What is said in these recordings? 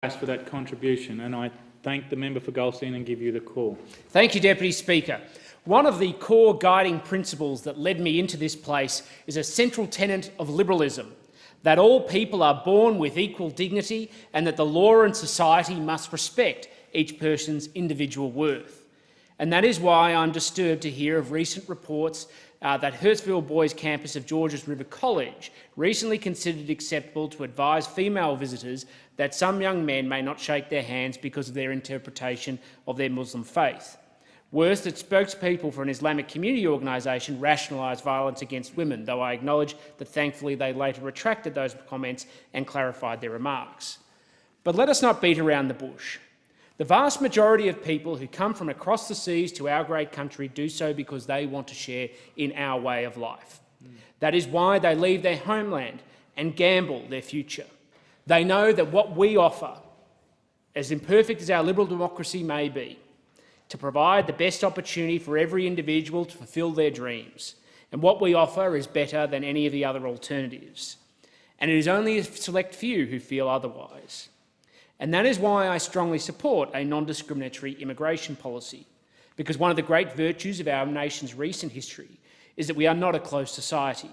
for that contribution, and I thank the member for Goldstein and give you the call. Thank you, Deputy Speaker. One of the core guiding principles that led me into this place is a central tenet of liberalism, that all people are born with equal dignity and that the law and society must respect each person's individual worth. And that is why I'm disturbed to hear of recent reports that Hurstville Boys campus of Georges River College recently considered it acceptable to advise female visitors that some young men may not shake their hands because of their interpretation of their Muslim faith. Worse, that spokespeople for an Islamic community organisation rationalised violence against women, though I acknowledge that thankfully they later retracted those comments and clarified their remarks. But let us not beat around the bush. The vast majority of people who come from across the seas to our great country do so because they want to share in our way of life. That is why they leave their homeland and gamble their future. They know that what we offer, as imperfect as our liberal democracy may be, to provide the best opportunity for every individual to fulfil their dreams, and what we offer is better than any of the other alternatives. And it is only a select few who feel otherwise. And that is why I strongly support a non-discriminatory immigration policy, because one of the great virtues of our nation's recent history is that we are not a closed society.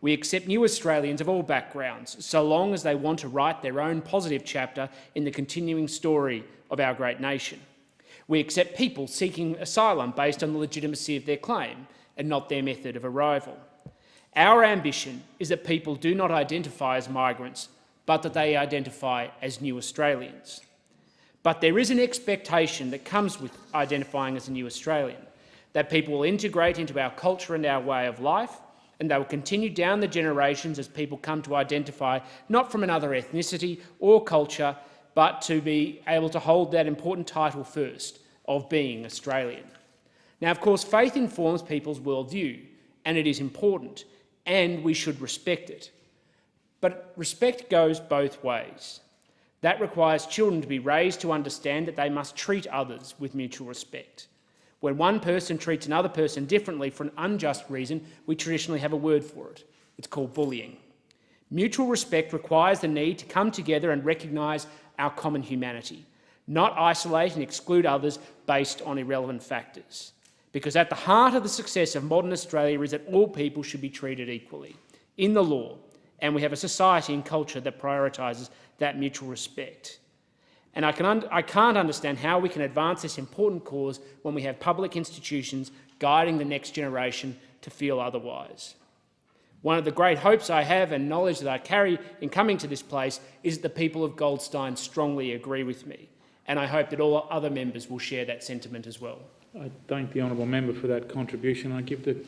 We accept new Australians of all backgrounds, so long as they want to write their own positive chapter in the continuing story of our great nation. We accept people seeking asylum based on the legitimacy of their claim and not their method of arrival. Our ambition is that people do not identify as migrants, but that they identify as new Australians. But there is an expectation that comes with identifying as a new Australian, that people will integrate into our culture and our way of life, and they will continue down the generations as people come to identify not from another ethnicity or culture, but to be able to hold that important title first of being Australian. Now, of course, faith informs people's worldview, and it is important, and we should respect it. But respect goes both ways. That requires children to be raised to understand that they must treat others with mutual respect. When one person treats another person differently for an unjust reason, we traditionally have a word for it. It's called bullying. Mutual respect requires the need to come together and recognise our common humanity, not isolate and exclude others based on irrelevant factors. Because at the heart of the success of modern Australia is that all people should be treated equally in the law, and we have a society and culture that prioritises that mutual respect. And I can't understand how we can advance this important cause when we have public institutions guiding the next generation to feel otherwise. One of the great hopes I have and knowledge that I carry in coming to this place is that the people of Goldstein strongly agree with me, and I hope that all other members will share that sentiment as well. I thank the honourable member for that contribution. I give the